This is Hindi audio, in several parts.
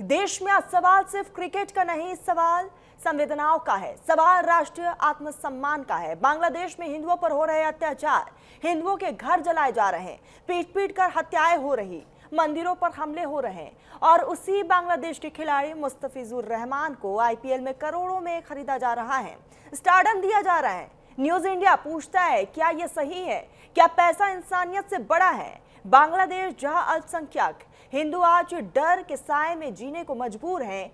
देश में आज सवाल सिर्फ क्रिकेट का नहीं, सवाल संवेदनाओं का है, सवाल राष्ट्रीय आत्मसम्मान का है। बांग्लादेश में हिंदुओं पर हो रहे अत्याचार, हिंदुओं के घर जलाए जा रहे हैं, पीट पीट कर हत्याएं हो रही, मंदिरों पर हमले हो रहे हैं और उसी बांग्लादेश के खिलाड़ी मुस्तफिजुर रहमान को आईपीएल में करोड़ों में खरीदा जा रहा है, स्टारडम दिया जा रहा है। न्यूज इंडिया पूछता है, क्या यह सही है? क्या पैसा इंसानियत से बड़ा है? बांग्लादेश जहां अल्पसंख्यक हिंदू आज डर के साए में जीने को मजबूर हैं,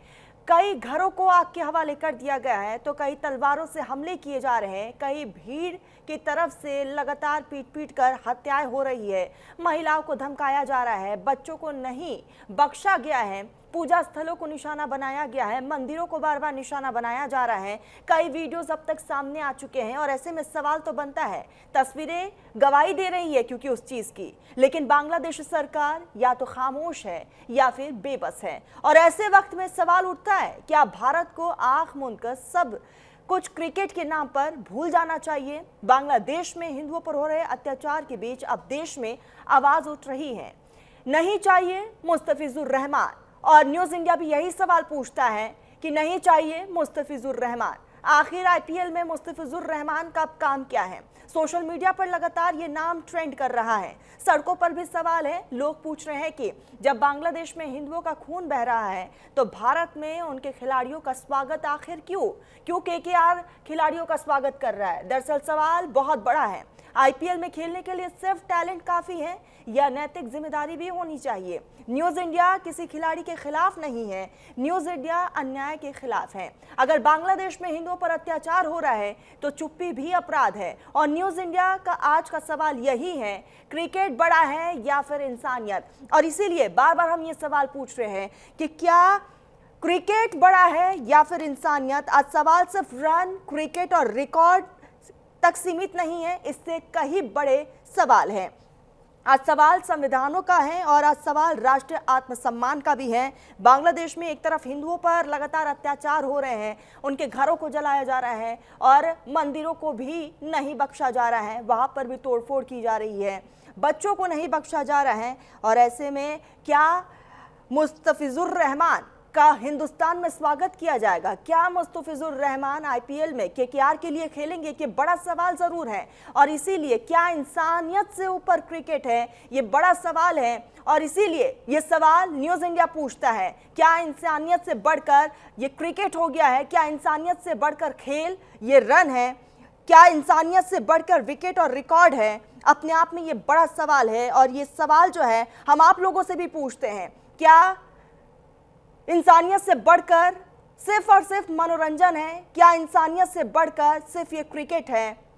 कई घरों को आग के हवाले कर दिया गया है, तो कई तलवारों से हमले किए जा रहे हैं, कई भीड़ की तरफ से लगातार पीट पीट कर हत्याएं हो रही है, महिलाओं को धमकाया जा रहा है, बच्चों को नहीं बख्शा गया है, पूजा स्थलों को निशाना बनाया गया है, मंदिरों को बार बार निशाना बनाया जा रहा है। कई वीडियोस अब तक सामने आ चुके हैं और ऐसे में सवाल तो बनता है, तस्वीरें गवाही दे रही है क्योंकि उस चीज की, लेकिन बांग्लादेश सरकार या तो खामोश है या फिर बेबस है। और ऐसे वक्त में सवाल उठता है, क्या भारत को आंख मूंद कर सब कुछ क्रिकेट के नाम पर भूल जाना चाहिए? बांग्लादेश में हिंदुओं पर हो रहे अत्याचार के बीच अब देश में आवाज उठ रही है, नहीं चाहिए मुस्तफिजुर रहमान। और न्यूज इंडिया भी यही सवाल पूछता है कि नहीं चाहिए मुस्तफिजुर रहमान। आखिर आईपीएल में मुस्तफिजुर रहमान का काम क्या है? सोशल मीडिया पर लगातार ये नाम ट्रेंड कर रहा है, सड़कों पर भी सवाल है। लोग पूछ रहे हैं कि जब बांग्लादेश में हिंदुओं का खून बह रहा है तो भारत में उनके खिलाड़ियों का स्वागत आखिर क्यों केकेआर खिलाड़ियों का स्वागत कर रहा है? दरअसल सवाल बहुत बड़ा है। आईपीएल में खेलने के लिए सिर्फ टैलेंट काफी है या नैतिक जिम्मेदारी भी होनी चाहिए? न्यूज इंडिया किसी खिलाड़ी के खिलाफ नहीं है, न्यूज इंडिया अन्याय के खिलाफ है। अगर बांग्लादेश में हिंदुओं पर अत्याचार हो रहा है तो चुप्पी भी अपराध है। और न्यूज इंडिया का आज का सवाल यही है, क्रिकेट बड़ा है या फिर इंसानियत? और इसीलिए बार बार हम ये सवाल पूछ रहे हैं कि क्या क्रिकेट बड़ा है या फिर इंसानियत? आज सवाल सिर्फ रन, क्रिकेट और रिकॉर्ड तक सीमित नहीं है, इससे कहीं बड़े सवाल हैं। आज सवाल संविधानों का है और आज सवाल राष्ट्रीय आत्मसम्मान का भी है। बांग्लादेश में एक तरफ हिंदुओं पर लगातार अत्याचार हो रहे हैं, उनके घरों को जलाया जा रहा है और मंदिरों को भी नहीं बख्शा जा रहा है, वहां पर भी तोड़फोड़ की जा रही है, बच्चों को नहीं बख्शा जा रहा है। और ऐसे में क्या मुस्तफिजुर रहमान का हिंदुस्तान में स्वागत किया जाएगा? क्या मुस्तफिजुर रहमान आईपीएल में केकेआर के लिए खेलेंगे? कि बड़ा सवाल जरूर है। और इसीलिए क्या इंसानियत से ऊपर क्रिकेट है? ये बड़ा सवाल है और इसीलिए ये सवाल न्यूज इंडिया पूछता है, क्या इंसानियत से बढ़कर ये क्रिकेट हो गया है? क्या इंसानियत से बढ़कर खेल ये रन है? क्या इंसानियत से बढ़कर विकेट और रिकॉर्ड है? अपने आप में ये बड़ा सवाल है और ये सवाल जो है हम आप लोगों से भी पूछते हैं, क्या इंसानियत से बढ़कर सिर्फ और सिर्फ मनोरंजन है? क्या इंसानियत से बढ़कर सिर्फ ये क्रिकेट है?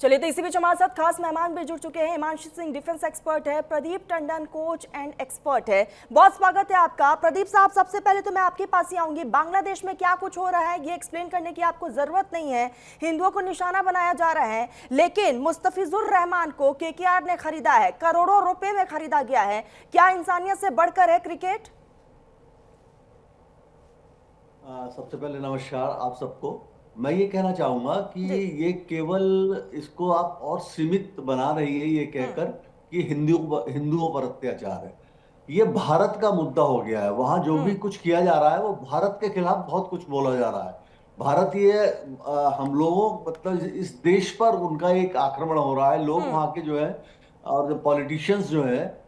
चलिए, तो इसी बीच हमारे साथ खास मेहमान भी जुड़ चुके हैं। हिमांशु सिंह डिफेंस एक्सपर्ट है, Pradeep Tandon coach and expert है। बहुत स्वागत है आपका। प्रदीप साहब, सबसे पहले तो मैं आपके पास ही आऊंगी। बांग्लादेश में क्या कुछ हो रहा है ये एक्सप्लेन करने की आपको जरूरत नहीं है। हिंदुओं को निशाना बनाया जा रहा है, लेकिन मुस्तफिजुर रहमान को केकेआर ने खरीदा है, करोड़ों रुपए में खरीदा गया है। क्या इंसानियत से बढ़कर है क्रिकेट? सबसे पहले नमस्कार आप सबको। मैं ये कहना चाहूंगा कि ये केवल इसको आप और सीमित बना रही है ये कहकर कि हिंदुओं पर अत्याचार है। ये भारत का मुद्दा हो गया है। वहां जो भी कुछ किया जा रहा है वो भारत के खिलाफ बहुत कुछ बोला जा रहा है। भारत ये हम लोगों मतलब इस देश पर उनका एक आक्रमण हो रहा है। लोग वहां के जो है और जो पॉलिटिशियंस जो है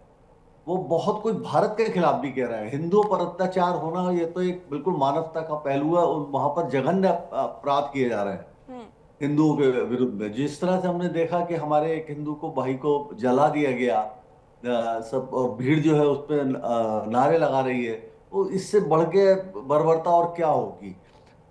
वो बहुत कुछ भारत के खिलाफ भी कह रहे हैं। हिंदुओं पर अत्याचार होना ये तो एक बिल्कुल मानवता का पहलू है और वहां पर जघन्य अपराध किए जा रहे हैं हिंदुओं के विरुद्ध में। जिस तरह से हमने देखा कि हमारे एक हिंदू को भाई को जला दिया गया, सब और भीड़ जो है उस पर नारे लगा रही है, वो इससे बढ़ के बर्बरता और क्या होगी।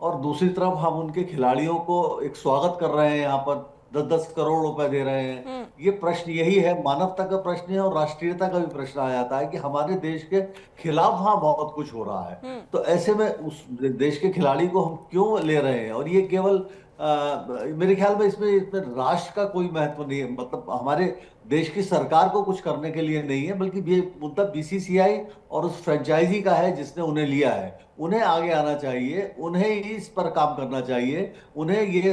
और दूसरी तरफ हम उनके खिलाड़ियों को एक स्वागत कर रहे हैं, यहाँ पर 10-10 करोड़ रुपए दे रहे हैं। ये प्रश्न यही है, मानवता का प्रश्न है और राष्ट्रीयता का भी प्रश्न आ जाता है कि हमारे देश के खिलाफ वहां बहुत कुछ हो रहा है। तो ऐसे में उस देश के खिलाड़ी को हम क्यों ले रहे हैं? और ये केवल मेरे ख्याल में इसमें राष्ट्र का कोई महत्व नहीं है, मतलब हमारे देश की सरकार को कुछ करने के लिए नहीं है, बल्कि ये मुद्दा बीसीसीआई और उस फ्रेंचाइजी का है जिसने उन्हें लिया है। उन्हें आगे आना चाहिए, उन्हें ही इस पर काम करना चाहिए, उन्हें ये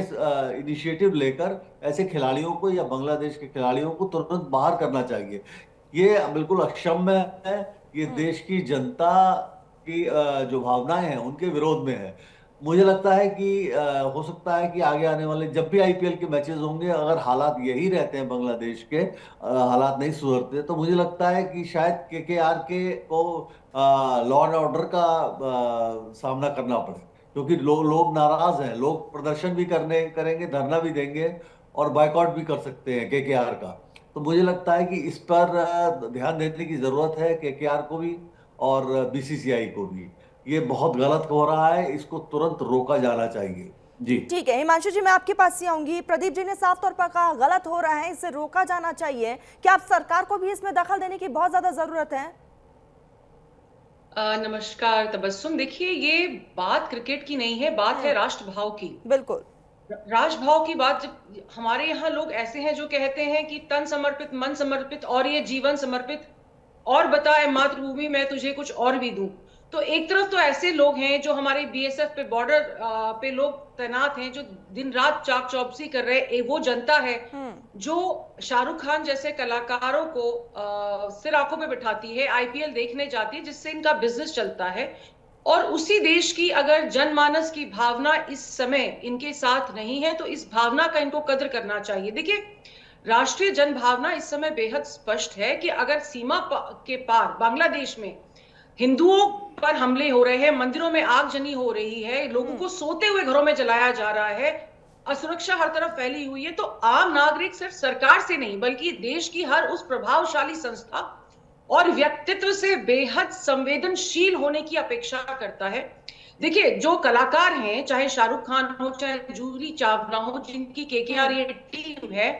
इनिशिएटिव लेकर ऐसे खिलाड़ियों को या बांग्लादेश के खिलाड़ियों को तुरंत बाहर करना चाहिए। ये बिल्कुल अक्षम्य है, ये देश की जनता की जो भावनाएं हैं उनके विरोध में है। मुझे लगता है कि हो सकता है कि आगे आने वाले जब भी आईपीएल के मैचेस होंगे, अगर हालात यही रहते हैं बांग्लादेश के, हालात नहीं सुधरते, तो मुझे लगता है कि शायद केकेआर के को लॉ एंड ऑर्डर का सामना करना पड़े, क्योंकि लोग नाराज हैं, लोग प्रदर्शन भी करने करेंगे, धरना भी देंगे और बायकॉट भी कर सकते हैं केकेआर का। तो मुझे लगता है कि इस पर ध्यान देने की जरूरत है, केकेआर को भी और बीसीसीआई को भी। ये बहुत गलत हो रहा है, इसको तुरंत रोका जाना चाहिए। जी। ठीक है हिमांशु जी, मैं आपके पास ही आऊंगी। प्रदीप जी ने साफ तौर पर कहा गलत हो रहा है, इसे रोका जाना चाहिए। क्या आप सरकार को भी इसमें दखल देने की बहुत ज्यादा जरूरत है? नमस्कार तबस्सुम। देखिए, ये बात क्रिकेट की नहीं है, बात है राष्ट्रभाव की। बिल्कुल। राष्ट्रभाव की बात, जब हमारे यहाँ लोग ऐसे हैं जो कहते हैं कि तन समर्पित, मन समर्पित और ये जीवन समर्पित, और बताए मातृभूमि मैं तुझे कुछ और भी दूं। तो एक तरफ तो ऐसे लोग हैं जो हमारे बीएसएफ पे, बॉर्डर पे लोग तैनात हैं, जो दिन रात चाक चौबसी कर रहे हैं। वो जनता है जो शाहरुख खान जैसे कलाकारों को सिर आंखों पे बिठाती है, आईपीएल देखने जाती है, जिससे इनका बिजनेस चलता है। और उसी देश की अगर जनमानस की भावना इस समय इनके साथ नहीं है, तो इस भावना का इनको कद्र करना चाहिए। देखिए, राष्ट्रीय जन भावना इस समय बेहद स्पष्ट है कि अगर सीमा के पार बांग्लादेश में हिंदुओं पर हमले हो रहे हैं, मंदिरों में आगजनी हो रही है, लोगों को सोते हुए घरों में जलाया जा रहा है, असुरक्षा हर तरफ फैली हुई है, तो आम नागरिक सिर्फ सरकार से नहीं बल्कि देश की हर उस प्रभावशाली संस्था और व्यक्तित्व से बेहद संवेदनशील होने की अपेक्षा करता है। देखिए, जो कलाकार हैं, चाहे शाहरुख खान हो, चाहे जूही चावला हो, जिनकी केकेआर ये टीम है,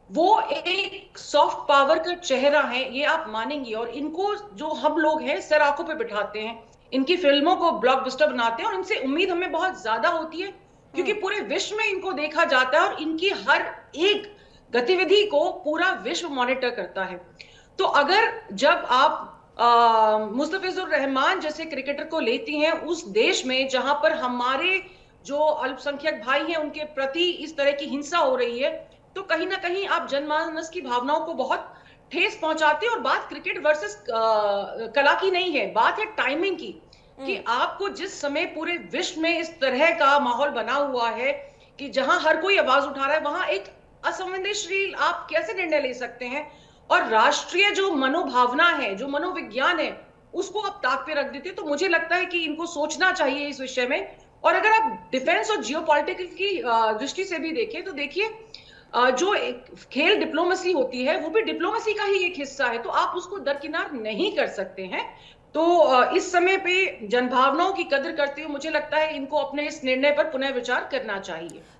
वो एक सॉफ्ट पावर का चेहरा है, ये आप मानेंगे। और इनको जो हम लोग हैं सर आंखों पे बिठाते हैं, इनकी फिल्मों को ब्लॉकबस्टर बनाते हैं, और इनसे उम्मीद हमें बहुत ज्यादा होती है, क्योंकि पूरे विश्व में इनको देखा जाता है और इनकी हर एक गतिविधि को पूरा विश्व मॉनिटर करता है। तो अगर जब आप मुस्तफिजुर रहमान जैसे क्रिकेटर को लेती हैं उस देश में जहां पर हमारे जो अल्पसंख्यक भाई हैं उनके प्रति इस तरह की हिंसा हो रही है, तो कहीं ना कहीं आप जनमानस की भावनाओं को बहुत ठेस पहुंचाते हैं। और बात क्रिकेट वर्सेस कला की नहीं है, बात है टाइमिंग की, कि आपको जिस समय पूरे विश्व में इस तरह का माहौल बना हुआ है कि जहां हर कोई आवाज उठा रहा है, वहां एक असंवेदनशील आप कैसे निर्णय ले सकते हैं? और राष्ट्रीय जो मनोभावना है, जो मनोविज्ञान है, उसको आप ताक पे रख देते हैं। तो मुझे लगता है कि इनको सोचना चाहिए इस विषय में। और अगर आप डिफेंस और जियोपॉलिटिकल की दृष्टि से भी देखें, तो देखिए, जो एक खेल डिप्लोमेसी होती है, वो भी डिप्लोमेसी का ही एक हिस्सा है, तो आप उसको दरकिनार नहीं कर सकते हैं। तो इस समय पे जनभावनाओं की कदर करते हुए मुझे लगता है इनको अपने इस निर्णय पर पुनः विचार करना चाहिए।